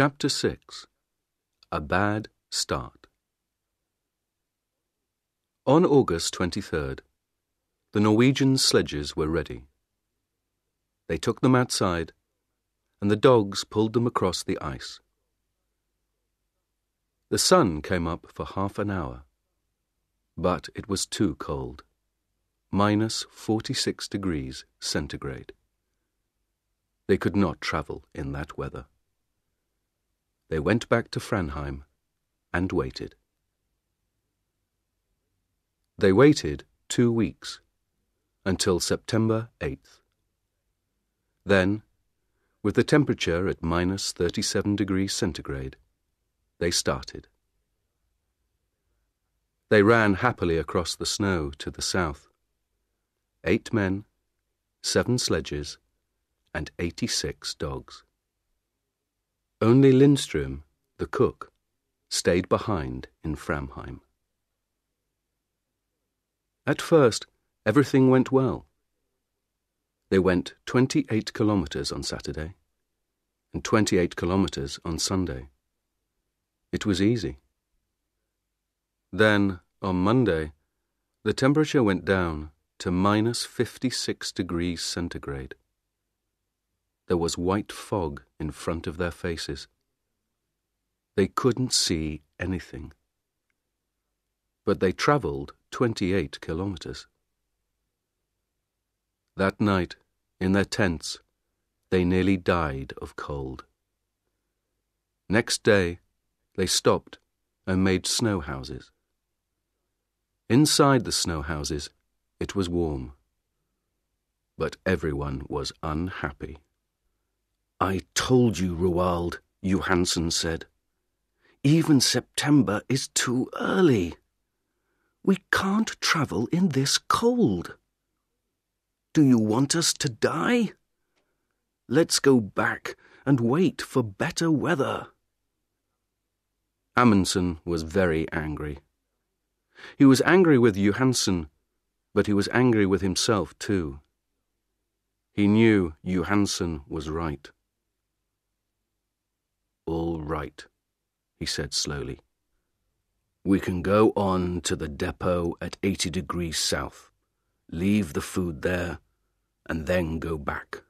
Chapter 6. A Bad Start. On August 23rd, the Norwegian sledges were ready. They took them outside, and the dogs pulled them across the ice. The sun came up for half an hour, but it was too cold, minus 46 degrees centigrade. They could not travel in that weather. They went back to Framheim and waited. They waited 2 weeks, until September 8th. Then, with the temperature at minus 37 degrees centigrade, they started. They ran happily across the snow to the south. 8 men, 7 sledges, and 86 dogs. Only Lindström, the cook, stayed behind in Framheim. At first, everything went well. They went 28 kilometers on Saturday and 28 kilometers on Sunday. It was easy. Then, on Monday, the temperature went down to minus 56 degrees centigrade. There was white fog in front of their faces. They couldn't see anything. But they travelled 28 kilometers. That night, in their tents, they nearly died of cold. Next day, they stopped and made snow houses. Inside the snow houses, it was warm. But everyone was unhappy. "I told you, Roald," Johansen said. "Even September is too early. We can't travel in this cold. Do you want us to die? Let's go back and wait for better weather." Amundsen was very angry. He was angry with Johansen, but he was angry with himself too. He knew Johansen was right. "All right," he said slowly. "We can go on to the depot at 80 degrees south, leave the food there, and then go back.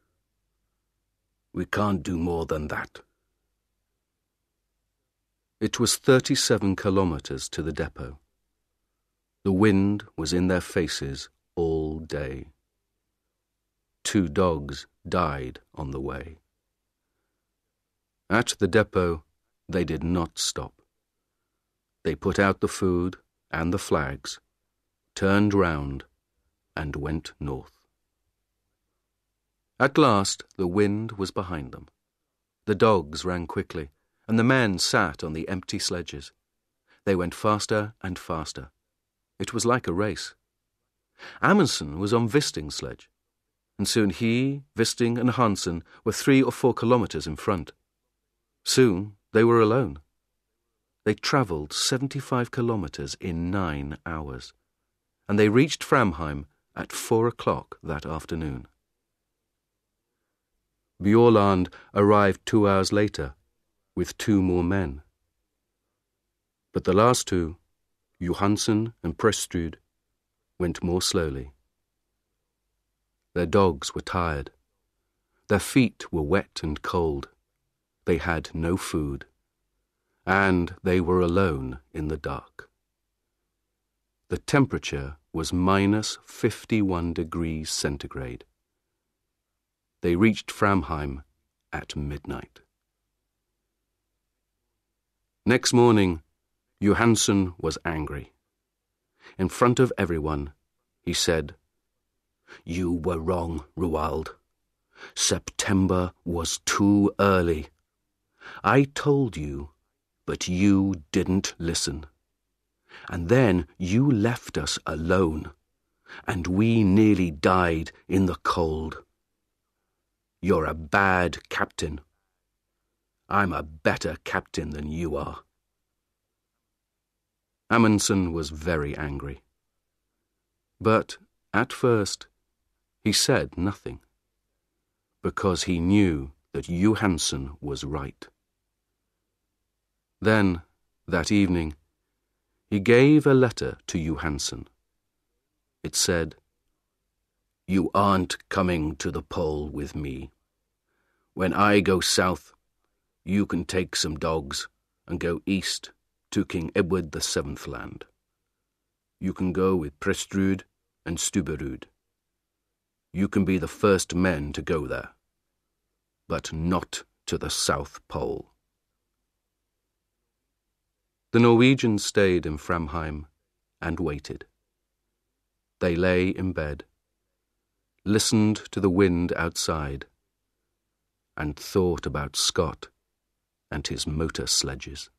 We can't do more than that." It was 37 kilometers to the depot. The wind was in their faces all day. 2 dogs died on the way. At the depot, they did not stop. They put out the food and the flags, turned round, and went north. At last, the wind was behind them. The dogs ran quickly, and the men sat on the empty sledges. They went faster and faster. It was like a race. Amundsen was on Wisting's sledge, and soon he, Wisting, and Hansen were 3 or 4 kilometers in front. Soon they were alone. They travelled 75 kilometers in 9 hours, and they reached Framheim at 4 o'clock that afternoon. Bjaaland arrived 2 hours later with 2 more men. But the last 2, Johansen and Prestrud, went more slowly. Their dogs were tired. Their feet were wet and cold. They had no food, and they were alone in the dark. The temperature was minus 51 degrees centigrade. They reached Framheim at midnight. Next morning, Johansen was angry. In front of everyone, he said, "You were wrong, Roald. September was too early. I told you, but you didn't listen. And then you left us alone, and we nearly died in the cold. You're a bad captain. I'm a better captain than you are." Amundsen was very angry. But at first, he said nothing, because he knew that Johansen was right. Then, that evening, he gave a letter to Johansen. It said, "You aren't coming to the pole with me. When I go south, you can take some dogs and go east to King Edward VII land. You can go with Prestrud and Stubberud. You can be the first men to go there, but not to the South Pole." The Norwegians stayed in Framheim and waited. They lay in bed, listened to the wind outside, and thought about Scott and his motor sledges.